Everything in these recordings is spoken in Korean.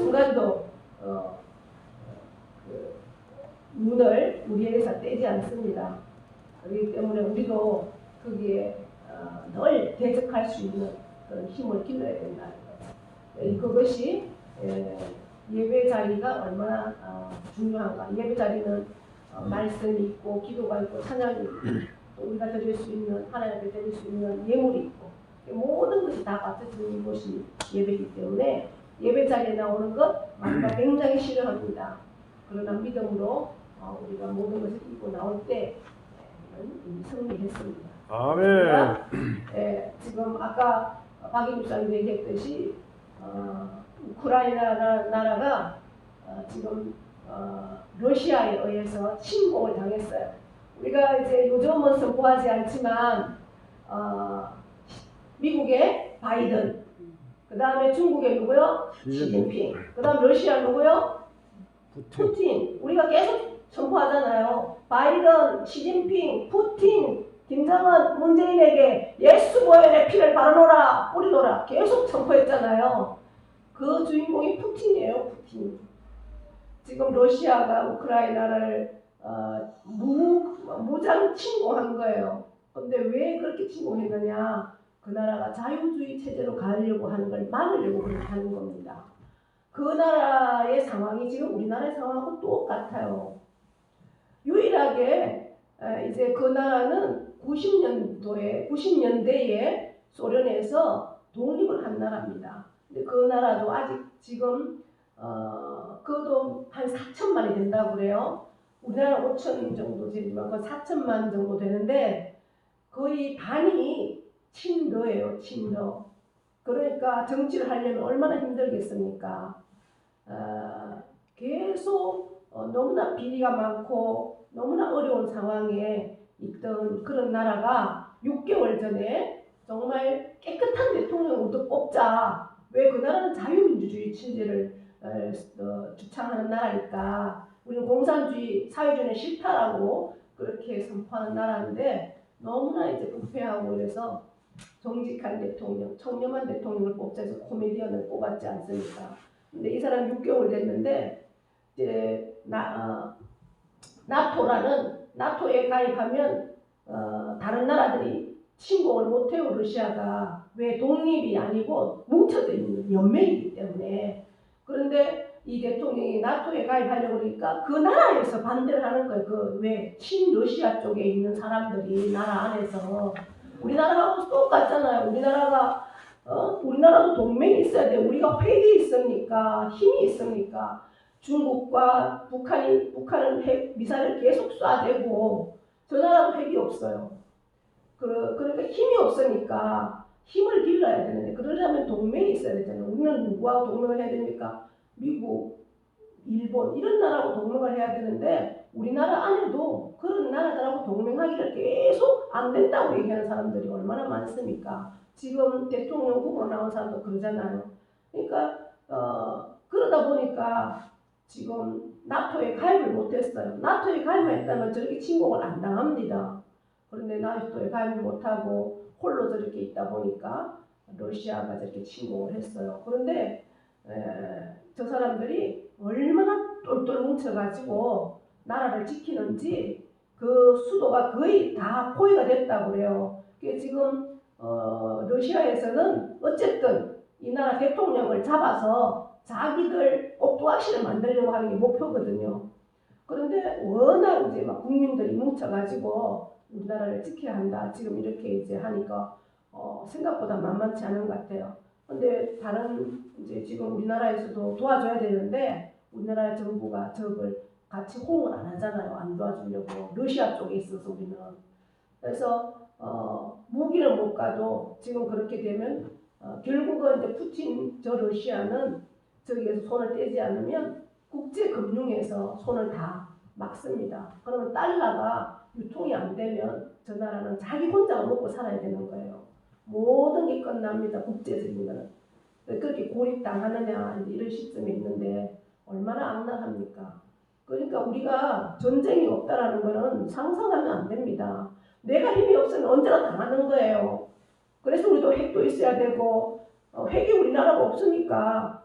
한순간도 그 눈을 우리에게서 떼지 않습니다. 그렇기 때문에 우리도 거기에 늘 대적할 수 있는 그런 힘을 길러야 된다는 거예요. 그것이 예배 자리가 얼마나 중요한가. 예배 자리는 말씀이 있고 기도가 있고 찬양이 있고 또 우리가 드릴 수 있는 하나님 앞에 드릴 수 있는 예물이 있고 모든 것이 다 갖춰지는 것이 예배이기 때문에 예배 자리에 나오는 것 우리가 굉장히 싫어합니다. 그러나 믿음으로 우리가 모든 것을 입고 나올 때 승리했습니다. 아멘. 지금 아까 박인 목사님 얘기했듯이 우크라이나 나라가 지금 러시아에 의해서 침공을 당했어요. 우리가 이제 요즘은 선포하지 않지만 미국의 바이든, 그 다음에 중국의 누구요? 시진핑, 그 다음 러시아 누구요? 푸틴. 우리가 계속 선포하잖아요. 바이든, 시진핑, 푸틴, 김정은, 문재인에게 예수 보혈의 피를 바르노라, 뿌리노라 계속 선포했잖아요. 그 주인공이 푸틴이에요. 푸틴. 지금 러시아가 우크라이나를 무장 침공한 거예요. 근데 왜 그렇게 침공했느냐? 그 나라가 자유주의 체제로 가려고 하는 걸 막으려고 그렇게 하는 겁니다. 그 나라의 상황이 지금 우리나라의 상황하고 똑같아요. 유일하게 이제 그 나라는 90년대에 소련에서 독립을 한 나라입니다. 근데 그 나라도 아직 지금 그것도 한 4천만이 된다고 그래요. 우리나라 5천 정도 되지만 그 4천만 정도 되는데 거의 반이 친러예요. 친러. 그러니까 정치를 하려면 얼마나 힘들겠습니까? 계속 너무나 비리가 많고 너무나 어려운 상황에 있던 그런 나라가 6개월 전에 정말 깨끗한 대통령을 뽑자. 왜? 그 나라는 자유민주주의 체제를 주창하는 나라니까 우리는 공산주의 사회주의는 싫다라고 그렇게 선포하는 나라인데 너무나 이제 부패하고 이래서 정직한 대통령, 청렴한 대통령을 뽑자 해서 코미디언을 뽑았지 않습니까? 근데 이 사람 6개월 됐는데 이제 나토에 가입하면 다른 나라들이 침공을 못해요. 러시아가. 왜? 독립이 아니고 뭉쳐져 있는 연맹이기 때문에. 그런데 이 대통령이 나토에 가입하려고 그러니까 그 나라에서 반대를 하는 거예요. 그 왜? 친러시아 쪽에 있는 사람들이 나라 안에서. 우리나라하고 똑같잖아요. 우리나라도 동맹이 있어야 돼. 우리가 핵이 있습니까? 힘이 있습니까? 중국과 북한은 핵 미사일을 계속 쏴대고 저 나라도 핵이 없어요. 그러니까 힘이 없으니까 힘을 길러야 되는데 그러려면 동맹이 있어야 되잖아요. 우리는 누구하고 동맹을 해야 됩니까? 미국, 일본 이런 나라하고 동맹을 해야 되는데 우리나라 안에도 그런 나라들하고 동맹하기를 계속 안 된다고 얘기하는 사람들이 얼마나 많습니까? 지금 대통령 후보로 나온 사람도 그러잖아요. 그러니까 그러다 보니까 지금 나토에 가입을 못했어요. 나토에 가입했다면 저렇게 침공을 안 당합니다. 그런데 나토에 가입을 못하고 홀로 저렇게 있다 보니까 러시아가 저렇게 침공을 했어요. 그런데 저 사람들이 얼마나 똘똘 뭉쳐가지고 나라를 지키는지 그 수도가 거의 다 포위가 됐다고 그래요. 지금 러시아에서는 어쨌든 이 나라 대통령을 잡아서 자기들 꼭두각시를 만들려고 하는 게 목표거든요. 그런데 워낙 이제 막 국민들이 뭉쳐가지고 우리나라를 지켜야 한다. 지금 이렇게 이제 하니까 생각보다 만만치 않은 것 같아요. 근데 다른 이제 지금 우리나라에서도 도와줘야 되는데 우리나라 정부가 저걸 같이 호응을 안 하잖아요. 안 도와주려고. 러시아 쪽에 있어서 우리는. 그래서 무기를 못 가도 지금 그렇게 되면 결국은 이제 푸틴 저 러시아는 저기에서 손을 떼지 않으면 국제 금융에서 손을 다 막습니다. 그러면 달러가 유통이 안 되면 저 나라는 자기 혼자 먹고 살아야 되는 거예요. 모든 게 끝납니다. 국제적인 거는. 그렇게 고립당하느냐 이런 시점이 있는데 얼마나 악랄합니까? 그러니까 우리가 전쟁이 없다라는 거는 상상하면 안 됩니다. 내가 힘이 없으면 언제나 당하는 거예요. 그래서 우리도 핵도 있어야 되고 핵이 우리나라가 없으니까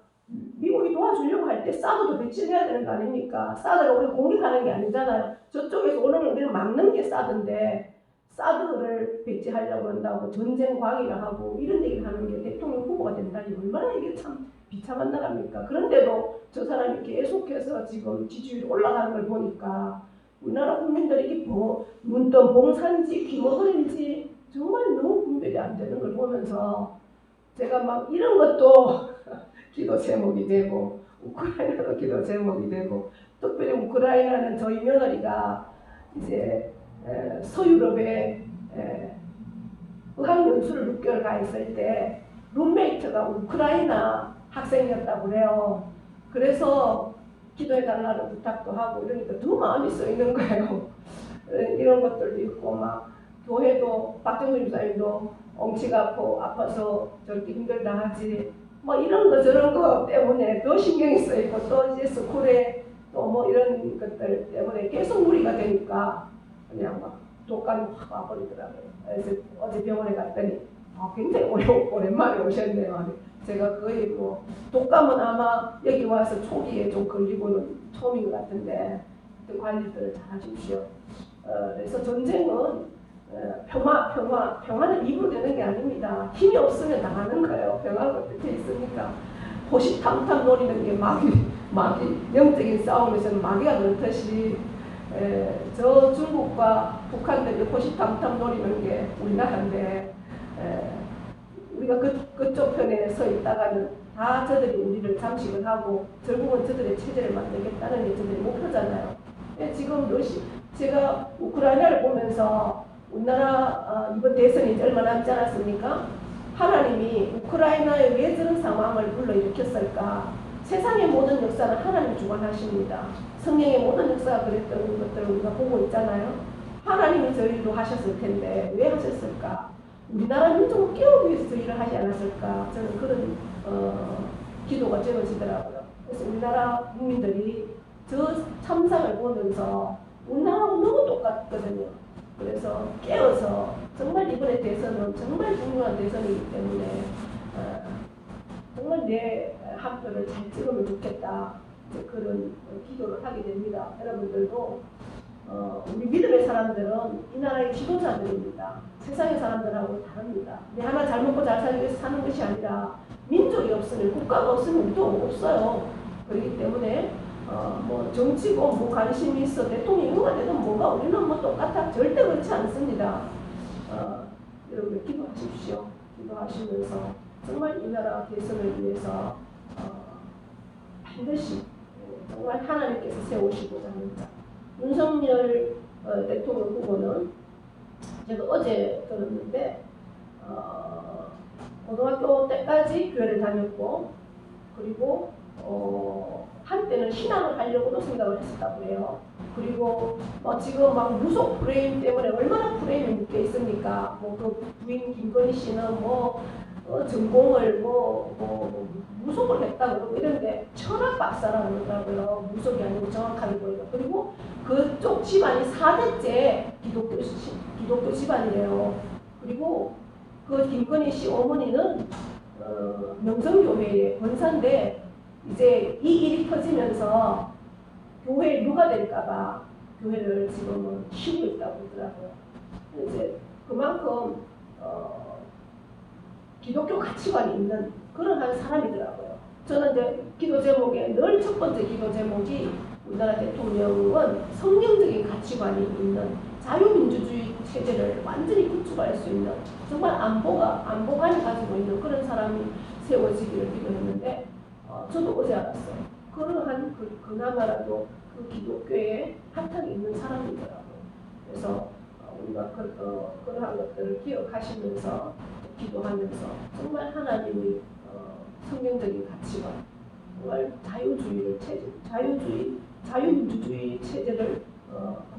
미국이 도와주려고 할 때 사드도 배치를 해야 되는 거 아닙니까? 사드가 우리가 공격하는 게 아니잖아요. 저쪽에서 오는 우리를 막는 게 사드인데 사드를 배치하려고 한다고 전쟁 광이라 하고 이런 얘기를 하는 게 대통령 후보가 된다니 얼마나 이게 참 비참한 나라입니까? 그런데도 저 사람이 계속해서 지금 지지율이 올라가는 걸 보니까 우리나라 국민들이 이게 문득 봉산지 귀머거린지 정말 너무 분별이 안 되는 걸 보면서 제가 막 이런 것도 기도 제목이 되고 우크라이나도 기도 제목이 되고 특별히 우크라이나는 저희 며느리가 이제 서유럽에 어학연수를 6개월 가 있을 때 룸메이트가 우크라이나 학생이었다고 그래요. 그래서 기도해달라는 부탁도 하고 이러니까 더 마음이 쓰이는 거예요. 이런 것들도 있고 막 교회도 박정수 집사님도 엉치가 아파서 저렇게 힘들다 하지 뭐 이런 거 저런 거 때문에 더 신경이 쓰이고 또 이제 스쿨에 또 뭐 이런 것들 때문에 계속 무리가 되니까 그냥 막 독감이 확 와버리더라고요. 그래서 어제 병원에 갔더니 굉장히 오랜만에 오셨네요. 제가 거의 뭐 독감은 아마 여기 와서 초기에 좀 걸리고는 처음인 것 같은데 관리들을 잘 하십시오. 그래서 전쟁은 평화는 입으로 되는 게 아닙니다. 힘이 없으면 나가는 거예요. 평화가 어떻게 있습니까? 호시탐탐 노리는 게 마귀 영적인 싸움에서는 마귀가 그렇듯이 저 중국과 북한들이 호시탐탐 노리는 게 우리나라인데 우리가 그쪽 편에 서 있다가는 다 저들이 우리를 잠식을 하고 결국은 저들의 체제를 만들겠다는 게 저들의 목표잖아요. 지금 제가 우크라이나를 보면서 우리나라 이번 대선이 이제 얼마 남지 않았습니까? 하나님이 우크라이나에 왜 저런 상황을 불러일으켰을까? 세상의 모든 역사는 하나님 주관하십니다. 성령의 모든 역사가 그랬던 것들을 우리가 보고 있잖아요. 하나님이 저희도 하셨을 텐데 왜 하셨을까? 우리나라 민족을 깨우기 위해서 저희를 하지 않았을까? 저는 그런 기도가 되어지더라고요. 그래서 우리나라 국민들이 저 참상을 보면서 우리나라하고 너무 똑같거든요. 그래서 깨어서 정말 이번에 대선은 정말 중요한 대선이기 때문에 정말 내 한 표를 잘 찍으면 좋겠다. 그런 기도를 하게 됩니다. 여러분들도 우리 믿음의 사람들은 이 나라의 지도자들입니다. 세상의 사람들하고 다릅니다. 내 하나 잘 먹고 잘 살기 위해서 사는 것이 아니라 민족이 없으면 국가가 없으면 우리도 없어요. 그렇기 때문에 뭐 정치고 뭐 관심이 있어 대통령이 누가 되든 뭐가 우리는 뭐 똑같아 절대 그렇지 않습니다. 여러분 기도하십시오. 기도하시면서 정말 이 나라 대선을 위해서 반드시 정말 하나님께서 세우시고자 합니다. 윤석열 대통령 후보는 제가 어제 들었는데 고등학교 때까지 교회를 다녔고 그리고 한때는 신앙을 하려고도 생각을 했었다고 해요. 그리고 지금 막 무속 프레임 때문에 얼마나 프레임이 묶여 있습니까? 그 부인 김건희 씨는 전공을 무속을 했다고 이런데 철학 박사라고 그러더라고요. 무속이 아니고 정확하게 보니까. 그리고 그쪽 집안이 4대째 기독교 집안이래요. 그리고 그 김건희 씨 어머니는 명성교회의 권사인데 이제 이 일이 터지면서 교회에 누가 될까봐 교회를 지금은 쉬고 있다고 그러더라고요. 이제 그만큼 기독교 가치관이 있는 그런 사람이더라고요. 저는 이제 기도 제목에 늘 첫 번째 기도 제목이 우리나라 대통령은 성경적인 가치관이 있는 자유민주주의 체제를 완전히 구축할 수 있는 정말 안보관이 가지고 있는 그런 사람이 세워지기를 기도했는데 저도 어제 알았어요. 그러한 그나마라도 그 기독교에 한탕이 있는 사람이더라고요. 그래서 우리가 그러한 것들을 기억하시면서 기도하면서 정말 하나님의 성경적인 가치관, 정말 자유민주주의 체제를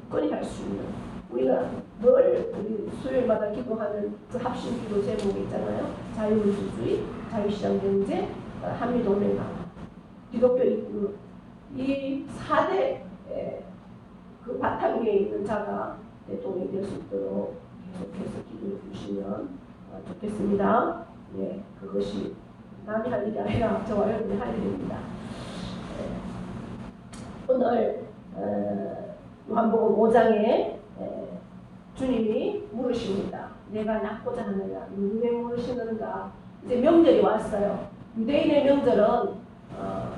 굳건히 할 수 있는 우리가 늘 우리 수요일마다 기도하는 그 합심 기도 제목이 있잖아요. 자유민주주의, 자유시장경제, 한미동맹 강화, 기독교 입국 이 4대 그 바탕 위에 있는 자가 대통령이 될 수 있도록 계속해서 기도해 주시면 좋겠습니다. 예, 그것이 남이 할 일이 아니라 저와 여러분이 할 일입니다. 오늘 요한복음 5장에 주님이 물으십니다. 내가 낳고자 하느냐? 왜 물으시는가? 이제 명절이 왔어요. 유대인의 명절은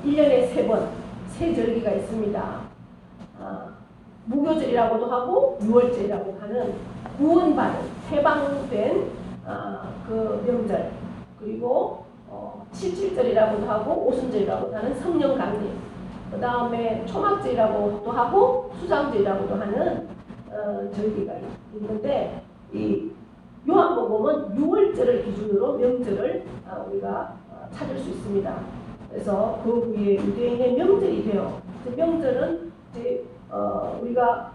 1년에 3번 세 절기가 있습니다. 무교절이라고도 하고 유월절이라고 하는 구원받은 해방된 그 명절, 그리고 77절이라고도 하고 오순절이라고도 하는 성령 강림, 그 다음에 초막절이라고도 하고 수장절이라고도 하는 절기가 있는데, 이 요한복음은 6월절을 기준으로 명절을 우리가 찾을 수 있습니다. 그래서 그 위에 유대인의 명절이 돼요. 명절은 이제 우리가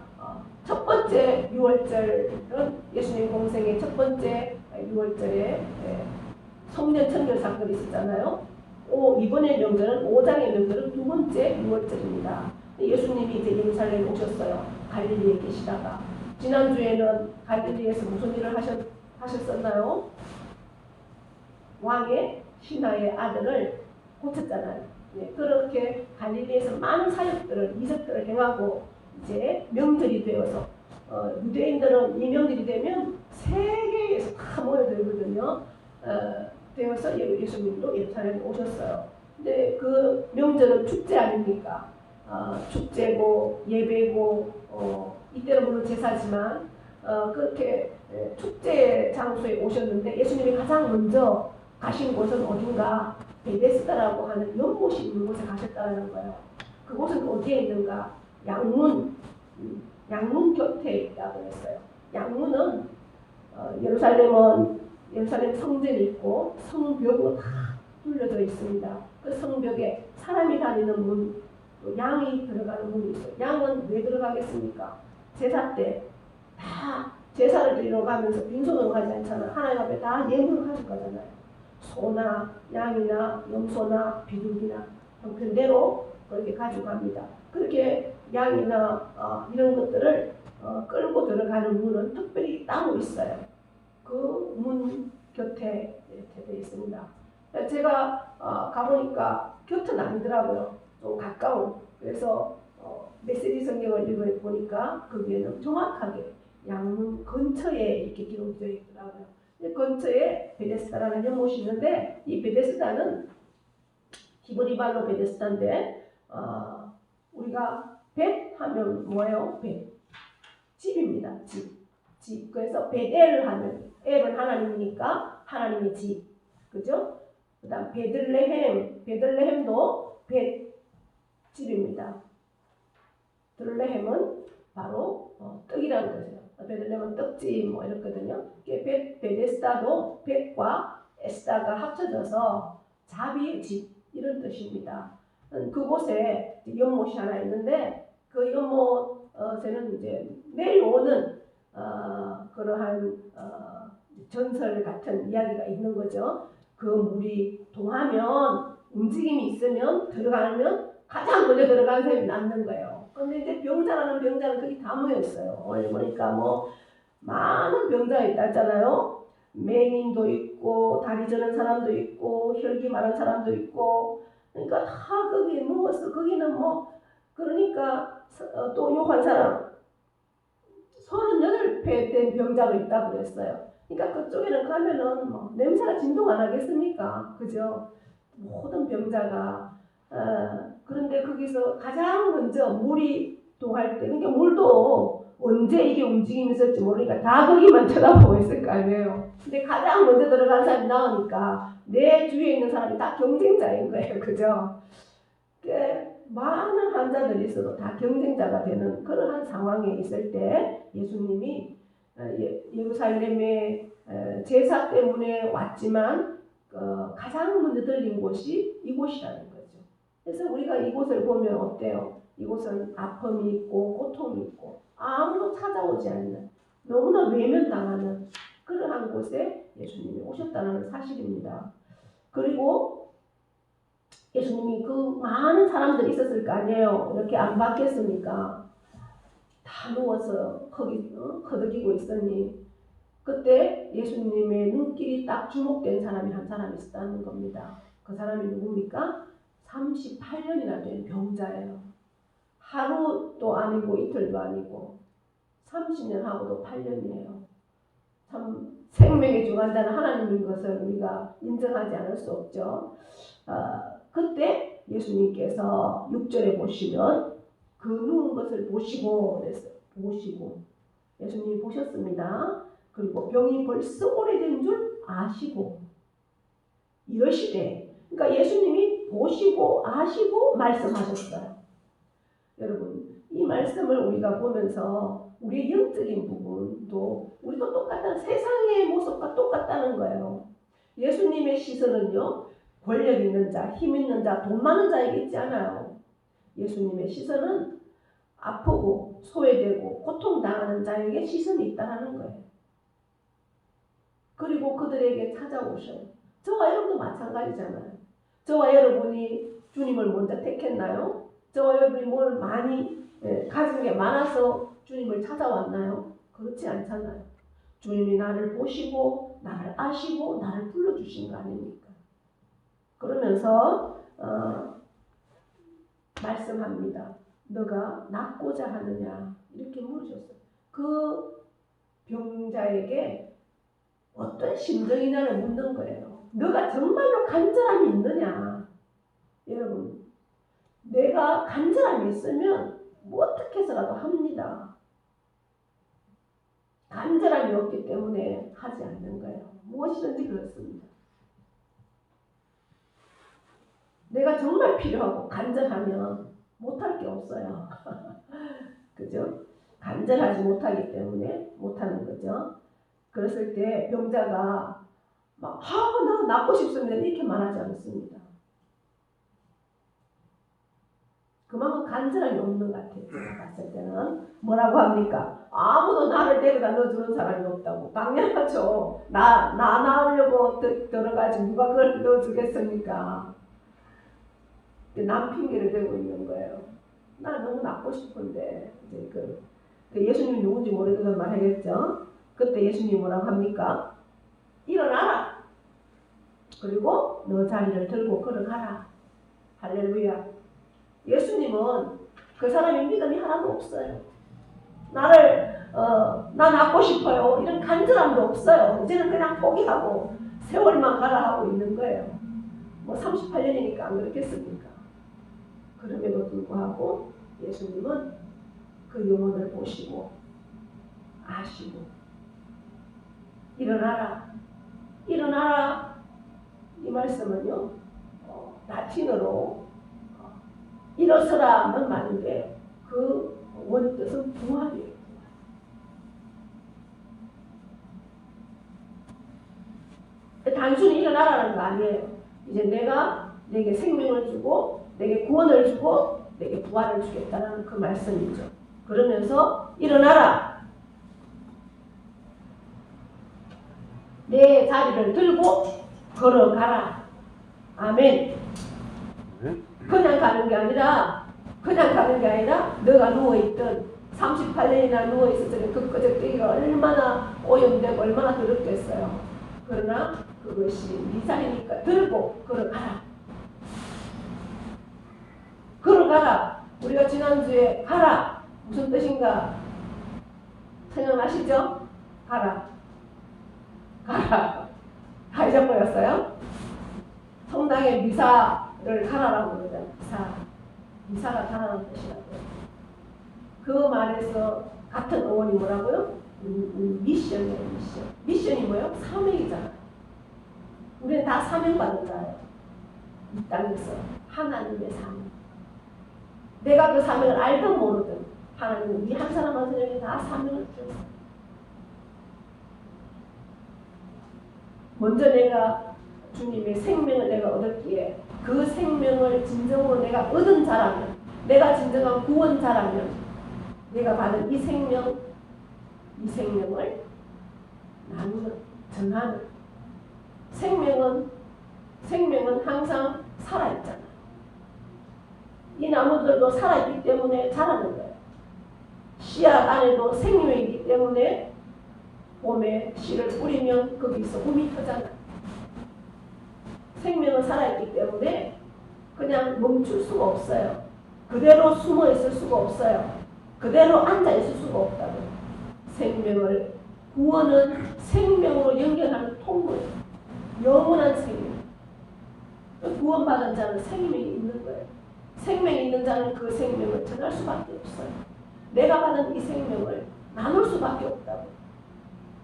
첫 번째 6월절은 예수님 공생의 첫 번째 6월절에 성년 천결 사건이 있었잖아요. 이번에 명절은 5장의 명절은 두 번째 6월절입니다. 예수님이 이제 예루살렘에 오셨어요. 갈릴리에 계시다가. 지난주에는 갈릴리에서 무슨 일을 하셨었나요? 왕의 신하의 아들을 고쳤잖아요. 그렇게 갈릴리에서 많은 사역들을, 이적들을 행하고 이제 명절이 되어서 유대인들은 이 명절이 되면 세계에서 다 모여들거든요. 되어서 예수님도 예루살렘에 오셨어요. 근데 그 명절은 축제 아닙니까? 축제고 예배고 이때는 물론 제사지만 그렇게 축제 장소에 오셨는데, 예수님이 가장 먼저 가신 곳은 어딘가? 베데스다라고 하는 연못이 있는 곳에 가셨다는 거예요. 그곳은 어디에 있는가? 양문 곁에 있다고 했어요. 양문은 예루살렘 성전이 있고 성벽으로 다 둘러져 있습니다. 그 성벽에 사람이 다니는 문, 양이 들어가는 문이 있어요. 양은 왜 들어가겠습니까? 제사 때 다 제사를 드리러 가면서 빈손으로 가지 않잖아. 하나님 앞에 다 예물을 가지고 가잖아요. 소나 양이나 염소나 비둘기나 형편대로 그렇게 가지고 갑니다. 그렇게 양이나 이런 것들을 끌고 들어가는 문은 특별히 따로 있어요. 그 문 곁에 이렇게 되어 있습니다. 제가 가보니까 곁은 아니더라고요. 좀 가까운. 그래서 메시지 성경을 읽어보니까 거기에는 정확하게 양문 근처에 이렇게 기록되어 있더라고요. 근처에 베데스다라는 연못이 있는데, 이 베데스다는 히브리 말로 베데스다인데 우리가 벳 하면 뭐예요? 벳. 집입니다. 집. 그래서 베델 하면 엘은 하나님이니까 하나님의 집. 그죠? 그 다음 베들레헴도 벳 집입니다. 베들레헴은 바로 떡이라는 거죠. 베들레헴은 떡집 뭐 이렇거든요. 베데스다도 벳과 에스다가 합쳐져서 자비의 집 이런 뜻입니다. 그곳에 연못이 하나 있는데, 그 연못에는 이제 내려오는 그러한 전설 같은 이야기가 있는 거죠. 그 물이 동하면, 움직임이 있으면, 들어가면 가장 먼저 들어가는 사람이 낫는 거예요. 근데 이제 병자라는 병자는 거기 다 모였어요. 오늘 보니까 뭐 많은 병자가 있다 했잖아요. 맹인도 있고, 다리 저는 사람도 있고, 혈기 많은 사람도 있고, 그러니까 다 거기에 누워서, 거기는 뭐, 그러니까 또 요한 사람 38배 된 병자가 있다고 그랬어요. 그러니까 그쪽에는 가면은 뭐 냄새가 진동 안 하겠습니까? 그죠? 모든 병자가 그런데 거기서 가장 먼저 물이 동할 때, 그러니까 물도 언제 이게 움직임이 있을지 모르니까 다 거기만 쳐다보고 있을 거 아니에요. 근데 가장 먼저 들어간 사람이 나오니까 내 주위에 있는 사람이 다 경쟁자인 거예요. 그죠? 많은 환자들이 있어도 다 경쟁자가 되는 그러한 상황에 있을 때 예수님이 예루살렘에 제사 때문에 왔지만 가장 먼저 들린 곳이 이곳이라는 거죠. 그래서 우리가 이곳을 보면 어때요? 이곳은 아픔이 있고 고통이 있고 아무도 찾아오지 않는, 너무나 외면당하는 그러한 곳에 예수님이 오셨다는 사실입니다. 그리고 예수님이 그 많은 사람들이 있었을 거 아니에요. 이렇게 안 받겠습니까? 다 누워서 거들기고 있으니 그때 예수님의 눈길이 딱 주목된 사람이 한 사람이 있었다는 겁니다. 그 사람이 누굽니까? 38년이나 된 병자예요. 하루도 아니고 이틀도 아니고 30년 하고도 8년이에요. 참 생명의 주관자는 하나님인 것을 우리가 인정하지 않을 수 없죠. 그때 예수님께서 6절에 보시면 그 누운 것을 보시고 그랬어요. 보시고 예수님이 보셨습니다. 그리고 병이 벌써 오래된 줄 아시고 이러시되, 그러니까 예수님이 보시고 아시고 말씀하셨어요. 여러분, 이 말씀을 우리가 보면서 우리의 영적인 부분도 우리도 똑같은 세상의 모습과 똑같다는 거예요. 예수님의 시선은요, 권력 있는 자, 힘 있는 자, 돈 많은 자에게 있지 않아요. 예수님의 시선은 아프고 소외되고 고통당하는 자에게 시선이 있다는 거예요. 그리고 그들에게 찾아오셔요. 저와 여러분도 마찬가지잖아요. 저와 여러분이 주님을 먼저 택했나요? 저와 여러분이 뭘 많이 가진 게 많아서 주님을 찾아왔나요? 그렇지 않잖아요. 주님이 나를 보시고 나를 아시고 나를 불러주신 거 아닙니까? 그러면서 말씀합니다. 너가 낫고자 하느냐? 이렇게 물으셨어요. 그 병자에게 어떤 심정이냐를 묻는 거예요. 너가 정말로 간절함이 있느냐? 여러분, 내가 간절함이 있으면 뭐 어떻게 해서라도 합니다. 간절함이 없기 때문에 하지 않는 거예요. 무엇이든지 그렇습니다. 내가 정말 필요하고 간절하면 못할 게 없어요. 그죠? 간절하지 못하기 때문에 못하는 거죠. 그랬을 때 병자가 막 나 낫고 싶습니다 이렇게 말하지 않습니다. 그만큼 간절함이 없는 것 같아요. 제가 봤을 때는 뭐라고 합니까? 아무도 나를 데려다 넣어주는 사람이 없다고. 당연하죠. 나 낳으려고 들어가지 누가 그걸 넣어주겠습니까? 남 핑계를 대고 있는 거예요. 나 너무 낳고 싶은데 이제 예수님이 누군지 모르는 말하겠죠. 그때 예수님이 뭐라고 합니까? 일어나라. 그리고 너 자리를 들고 걸어가라. 할렐루야. 예수님은 그 사람의 믿음이 하나도 없어요. 나 낳고 싶어요. 이런 간절함도 없어요. 이제는 그냥 포기하고 세월만 가라 하고 있는 거예요. 뭐 38년이니까 안 그렇겠습니까? 그럼에도 불구하고 예수님은 그 영혼을 보시고 아시고 일어나라. 일어나라. 이 말씀은요. 라틴어로 일어서라는 말인데 그 원뜻은 부활이에요. 단순히 일어나라는 거 아니에요. 이제 내가 내게 생명을 주고 내게 구원을 주고 내게 부활을 주겠다는 그 말씀이죠. 그러면서 일어나라. 내 자리를 들고 걸어가라. 아멘. 그냥 가는 게 아니라 너가 누워있던 38년이나 누워있었던 그 끄적대기가 얼마나 오염되고 얼마나 더럽겠어요. 그러나 그것이 네 자리니까 들고 걸어가라. 걸어가라. 우리가 지난주에 가라 무슨 뜻인가 생각나시죠? 가라. 다 잊어버렸어요? 성당에 미사를 가라라고 그러잖아요. 미사가 가라는 뜻이라고요. 그 말에서 같은 어원이 뭐라고요? 미션이에요. 미션이 뭐예요? 사명이잖아요. 우리는 다 사명받은 자예요. 이 땅에서 하나님의 사명. 내가 그 사명을 알든 모르든 하나님은 우리 한 사람 한 사람에게 다 사명을 주셨어요. 먼저 내가 주님의 생명을 내가 얻었기에 그 생명을 진정으로 내가 얻은 자라면, 내가 진정한 구원자라면 내가 받은 이 생명을 나누는, 전하는. 생명은 항상 살아있잖아요. 이 나무들도 살아있기 때문에 자라는 거예요. 씨앗 안에도 생명이 있기 때문에 봄에 씨를 뿌리면 거기서 um이 터잖아요. 생명은 살아있기 때문에 그냥 멈출 수가 없어요. 그대로 숨어 있을 수가 없어요. 그대로 앉아 있을 수가 없다고. 생명을, 구원은 생명으로 연결하는 통로예요. 영원한 생명. 구원받은 자는 생명이 있는 거예요. 생명이 있는 자는 그 생명을 전할 수밖에 없어요. 내가 받은 이 생명을 나눌 수밖에 없다고.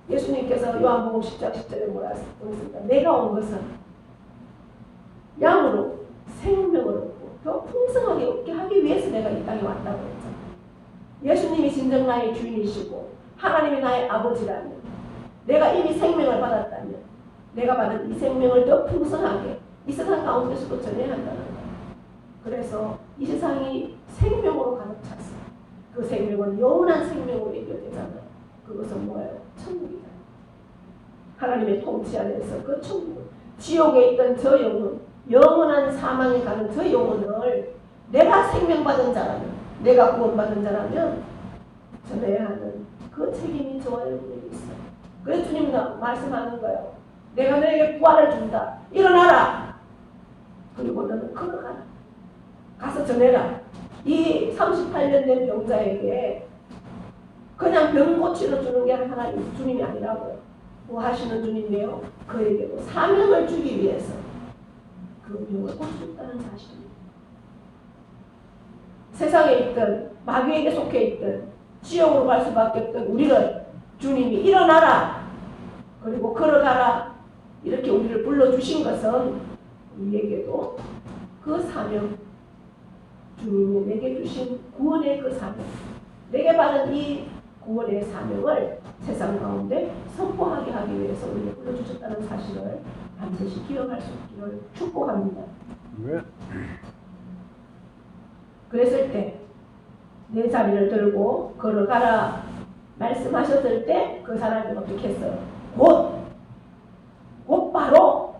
예수님께서 요한복음 10장 10절에 뭐라 했습니까? 내가 온 것은 양으로 생명을 얻고 더 풍성하게 얻게 하기 위해서 내가 이 땅에 왔다고 했잖아요. 예수님이 진정 나의 주인이시고 하나님이 나의 아버지라면, 내가 이미 생명을 받았다면 내가 받은 이 생명을 더 풍성하게 이 세상 가운데서도 전해야 한다는 거예요. 그래서 이 세상이 생명으로 가득 찼어요. 그 생명은 영원한 생명으로 연결되잖아요. 그것은 뭐예요? 천국이다. 하나님의 통치 안에서 그 천국, 지옥에 있던 저 영혼, 영원한 사망에 가는 저 영혼을 내가 생명받은 자라면, 내가 구원받은 자라면 전해야 하는 그 책임이 저와 여러분에게 있어요. 그래서 주님은 말씀하는 거예요. 내가 너에게 부활을 준다. 일어나라. 그리고 너는 걸어가라. 가서 전해라. 이 38년 된 병자에게 그냥 병 고치러 주는 게 하나님 주님이 아니라고요. 뭐 하시는 주님이에요? 그에게도 사명을 주기 위해서 그 병을 고쳤다는 사실입니다. 세상에 있든 마귀에게 속해 있든 지옥으로 갈 수밖에 없던 우리를 주님이 일어나라. 그리고 걸어가라. 이렇게 우리를 불러주신 것은 우리에게도 그 사명, 주님이 내게 주신 구원의 그 사명, 내게 받은 이 구원의 사명을 세상 가운데 선포하게 하기 위해서 우리를 불러주셨다는 사실을 반드시 기억할 수 있기를 축복합니다. 네. 그랬을 때 내 자리를 들고 걸어가라 말씀하셨을 때 그 사람이 어떻게 했어요? 곧 바로,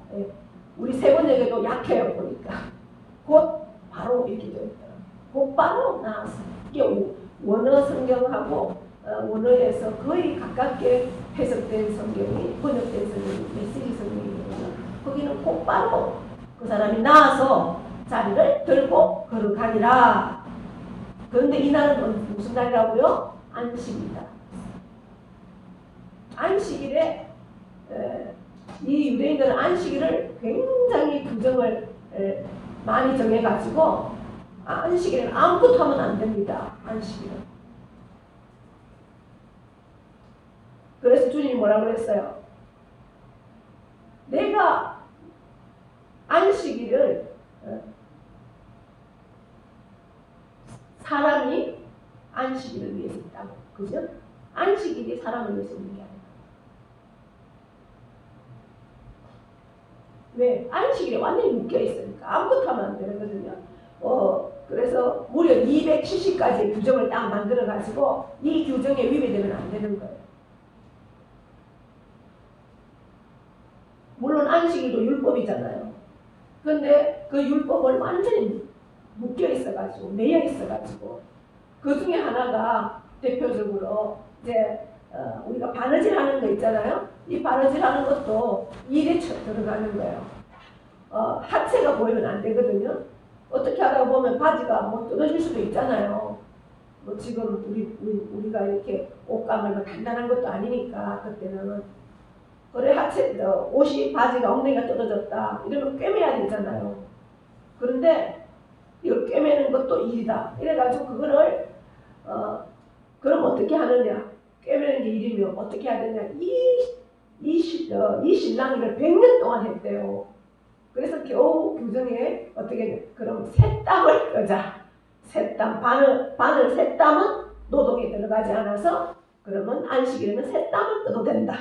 우리 세 번역에도 약해요 보니까 곧 바로 이렇게 되어 있더라고요. 곧 바로 나왔어요. 이게 원어 성경하고 원어에서 거의 가깝게 해석된 성경이, 번역된 성경이 메시지 성경이거든요. 거기는 곧 바로 그 사람이 나와서 자리를 들고 걸어가니라. 그런데 이날은 무슨 날이라고요? 안식이다. 안식일에 이 유대인들은 안식일을 굉장히 규정을 많이 정해가지고 안식일은 아무것도 하면 안 됩니다. 안식일은. 그래서 주님이 뭐라고 그랬어요? 내가 안식일을 사람이 안식일을 위해서 있다고. 그죠? 안식일이 사람을 위해서 있는 게 아니라. 왜? 안식일에 완전히 묶여있으니까 아무것도 하면 안 되거든요. 그래서 무려 270가지의 규정을 딱 만들어가지고 이 규정에 위배되면 안 되는 거예요. 물론 안식일도 율법이잖아요. 그런데 그 율법을 완전히 묶여있어가지고 매여있어가지고 그 중에 하나가 대표적으로 이제 우리가 바느질하는 거 있잖아요. 이 바느질하는 것도 일에 들어가는 거예요. 하체가 보이면 안 되거든요. 어떻게 하다 보면 바지가 뭐 떨어질 수도 있잖아요. 뭐 지금 우리가 이렇게 옷감을 뭐 단단한 것도 아니니까 그때는 그래 하체 옷이 바지가 엉덩이가 떨어졌다 이러면 꿰매야 되잖아요. 그런데 이걸 꿰매는 것도 일이다. 이래가지고 그거를 그럼 어떻게 하느냐? 꿰매는 게 일이면 어떻게 해야 되냐? 이 신랑이를 100년 동안 했대요. 그래서 겨우 규정에 어떻게 해? 그럼 셋땀을 끄자. 셋땀 바늘 셋땀은 노동에 들어가지 않아서 그러면 안식일에는 셋땀을 끄도 된다.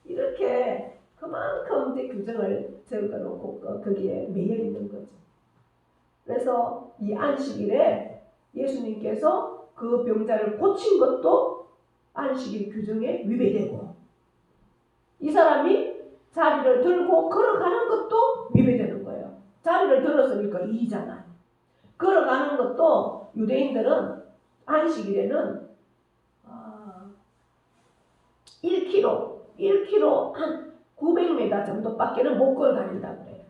이렇게 그만큼 이제 규정을 적어놓고 거기에 매여 있는 거죠. 그래서 이 안식일에 예수님께서 그 병자를 고친 것도 안식일 규정에 위배되고, 이 사람이 자리를 들고 걸어가는 것도 위배되는 거예요. 자리를 들었으니까 일이잖아요. 걸어가는 것도 유대인들은 안식일에는 1km 한 900m 정도밖에는 못 걸어 다닌다고 그래요.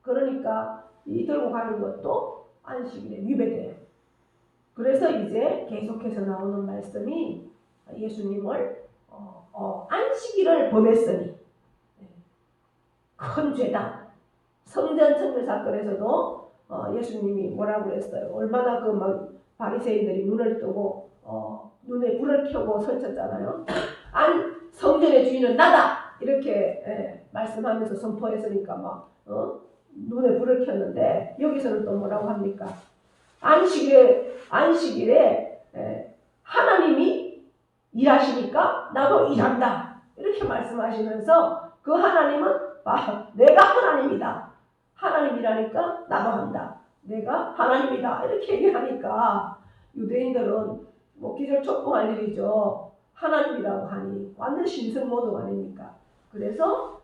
그러니까 이 들고 가는 것도 안식일에 위배돼요. 그래서 이제 계속해서 나오는 말씀이 예수님을 안식일을 범했으니 큰 죄다. 성전 청결 사건에서도 예수님이 뭐라고 그랬어요? 얼마나 그 막 바리새인들이 눈을 뜨고 눈에 불을 켜고 설쳤잖아요. 성전의 주인은 나다 이렇게 말씀하면서 선포했으니까 막 눈에 불을 켰는데 여기서는 또 뭐라고 합니까? 안식일에 하나님이 일하시니까 나도 일한다 이렇게 말씀하시면서 그 하나님은 내가 하나님이다. 하나님이라니까 나도 한다. 내가 하나님이다. 이렇게 얘기하니까 유대인들은 뭐 기절초풍할 일이죠. 하나님이라고 하니 완전 신성모독 아닙니까? 그래서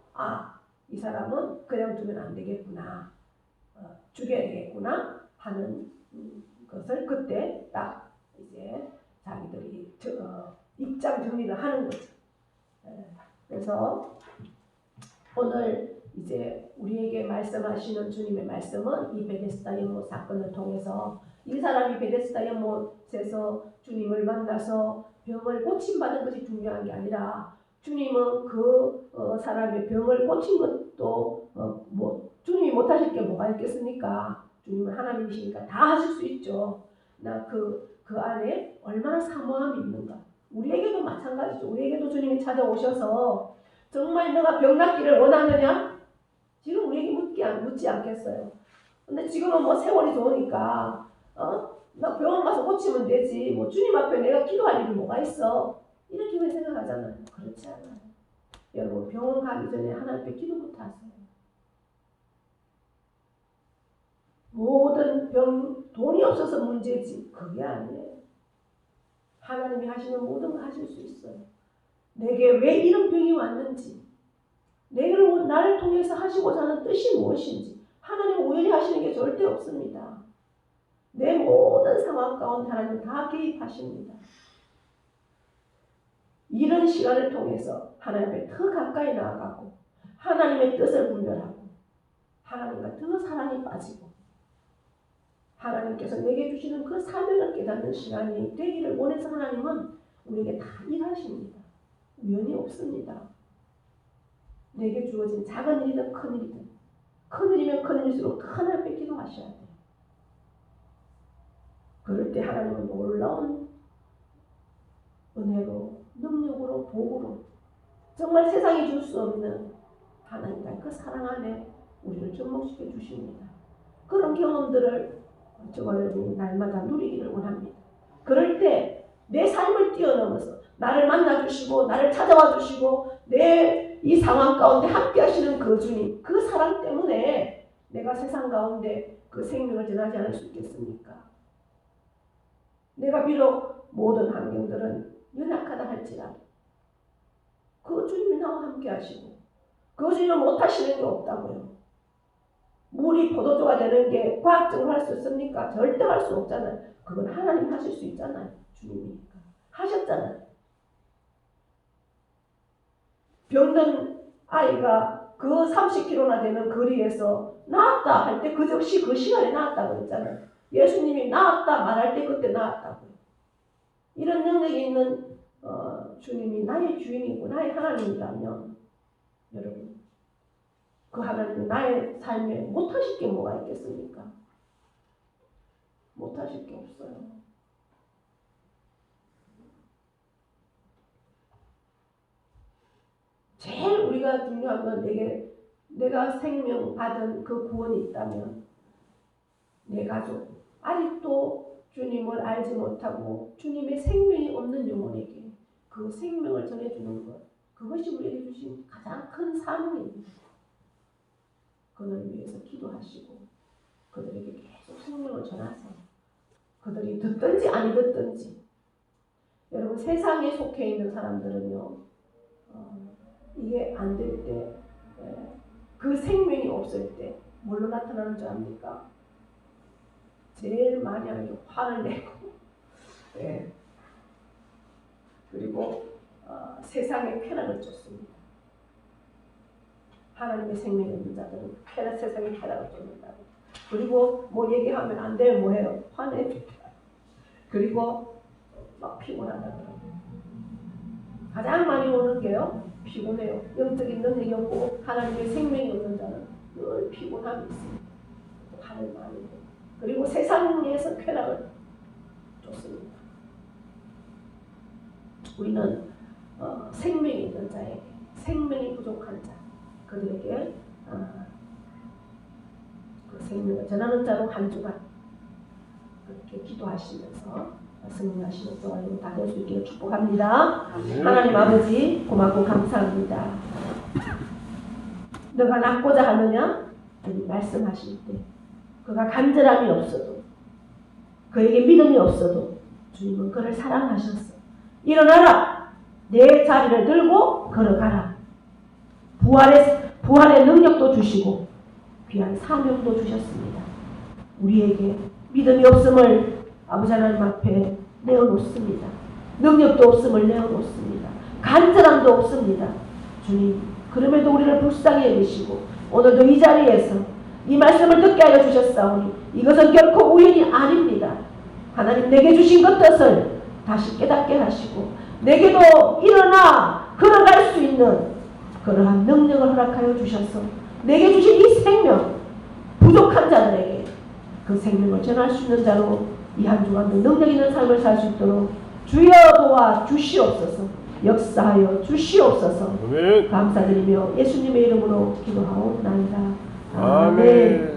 이 사람은 그냥 두면 안 되겠구나. 죽여야 되겠구나 하는 것을 그때 딱 이제 자기들이 입장 정리를 하는 거죠. 그래서 오늘 이제 우리에게 말씀하시는 주님의 말씀은 이 베데스다 연못 사건을 통해서 이 사람이 베데스다 연못에서 주님을 만나서 병을 고침받은 것이 중요한 게 아니라 주님은 그 사람의 병을 고친 것도 뭐 주님이 못하실 게 뭐가 있겠습니까? 주님은 하나님이시니까 다 하실 수 있죠. 나 그 안에 얼마나 사모함이 있는가. 우리에게도 마찬가지죠. 우리에게도 주님이 찾아오셔서 정말 너가 병 낫기를 원하느냐? 지금 우리에게 묻지 않겠어요. 근데 지금은 뭐 세월이 좋으니까 나 병원 가서 고치면 되지. 뭐 주님 앞에 내가 기도할 일이 뭐가 있어. 이렇게 왜 생각하잖아요. 그렇지 않아요. 여러분 병원 가기 전에 하나님께 기도부터 하세요. 모든 병 돈이 없어서 문제지 그게 아니에요. 하나님이 하시는 모든 거 하실 수 있어요. 내게 왜 이런 병이 왔는지 나를 통해서 하시고자 하는 뜻이 무엇인지 하나님은 우연히 하시는 게 절대 없습니다. 내 모든 상황 가운데 하나님은 다 개입하십니다. 이런 시간을 통해서 하나님의 더 가까이 나아가고 하나님의 뜻을 분별하고 하나님과 더 사랑이 빠지고 하나님께서 내게 주시는 그 사명을 깨닫는 시간이 되기를 원해서 하나님은 우리에게 다 일하십니다. 우연이 없습니다. 내게 주어진 작은 일이든 큰 일이든 큰 일이면 큰 일일수록 하나님께 기도하셔야 돼요. 그럴 때 하나님은 놀라운 은혜로 능력으로 복으로 정말 세상이 줄 수 없는 하나님과 그 사랑 안에 우리를 접목시켜 주십니다. 그런 경험들을 저와 여러분이 날마다 누리기를 원합니다. 그럴 때 내 삶을 뛰어넘어서 나를 만나주시고 나를 찾아와 주시고 내 이 상황 가운데 함께 하시는 그 주님 그 사랑 때문에 내가 세상 가운데 그 생명을 전하지 않을 수 있겠습니까? 내가 비록 모든 환경들은 연약하다 할지라도 그 주님이 나와 함께 하시고 그 주님은 못하시는 게 없다고요. 물이 포도주가 되는 게 과학적으로 할 수 있습니까? 절대 할 수 없잖아요. 그건 하나님 하실 수 있잖아요. 주님이니까. 하셨잖아요. 병든 아이가 그 30km나 되는 거리에서 나았다 할 때 그 즉시 그 시간에 나았다고 그랬잖아요. 예수님이 나았다 말할 때 그때 나았다고요. 이런 능력이 있는 주님이 나의 주인이고 나의 하나님이라면 여러분 그 하나님이 나의 삶에 못하실 게 뭐가 있겠습니까? 못하실 게 없어요. 제일 우리가 중요한 건 내가 생명 받은 그 구원이 있다면 내 가족 아직도 주님을 알지 못하고 주님의 생명이 없는 영혼에게 그 생명을 전해주는 것 그것이 우리에게 주신 가장 큰 사명입니다. 그들을 위해서 기도하시고 그들에게 계속 생명을 전하세요. 그들이 듣든지 아니 듣든지 여러분 세상에 속해 있는 사람들은요 이게 안 될 때 그 생명이 없을 때 뭘로 나타나는 줄 압니까? 제일 많이 하는 게 화를 내고 그리고 세상의 쾌락을 쫓습니다. 하나님의 생명이 없는 자들은 세상의 쾌락을 쫓는다고. 그리고 뭐 얘기하면 안 되면 뭐해요? 화내니까. 그리고 막 피곤하다 그러고. 가장 많이 오는 게요, 피곤해요. 영적인 능력이 없고 하나님의 생명이 없는 자는 늘 피곤함이 있습니다. 화를 많이 내고. 그리고 세상에서 쾌락을 쫓습니다. 우리는 생명이 있는 자에게, 생명이 부족한 자, 그들에게 그 생명을 전하는 자로 한 주간 그렇게 기도하시면서 승리하시는 동안 다 될 수 있기를 축복합니다. 하나님 아버지 고맙고 감사합니다. 너가 낳고자 하느냐? 말씀하실 때 그가 간절함이 없어도, 그에게 믿음이 없어도 주님은 그를 사랑하셨어. 일어나라, 내 자리를 들고 걸어가라. 부활의 능력도 주시고 귀한 사명도 주셨습니다. 우리에게 믿음이 없음을 아버지 하나님 앞에 내어놓습니다. 능력도 없음을 내어놓습니다. 간절함도 없습니다. 주님, 그럼에도 우리를 불쌍히 여기시고 오늘도 이 자리에서 이 말씀을 듣게 하여 주셨사오니 이것은 결코 우연이 아닙니다. 하나님, 내게 주신 것 뜻을 다시 깨닫게 하시고 내게도 일어나 걸어갈 수 있는 그러한 능력을 허락하여 주셔서 내게 주신 이 생명, 부족한 자들에게 그 생명을 전할 수 있는 자로 이 한 주간도 능력 있는 삶을 살 수 있도록 주여 도와 주시옵소서. 역사하여 주시옵소서. 아멘. 감사드리며 예수님의 이름으로 기도하옵나이다. 아멘.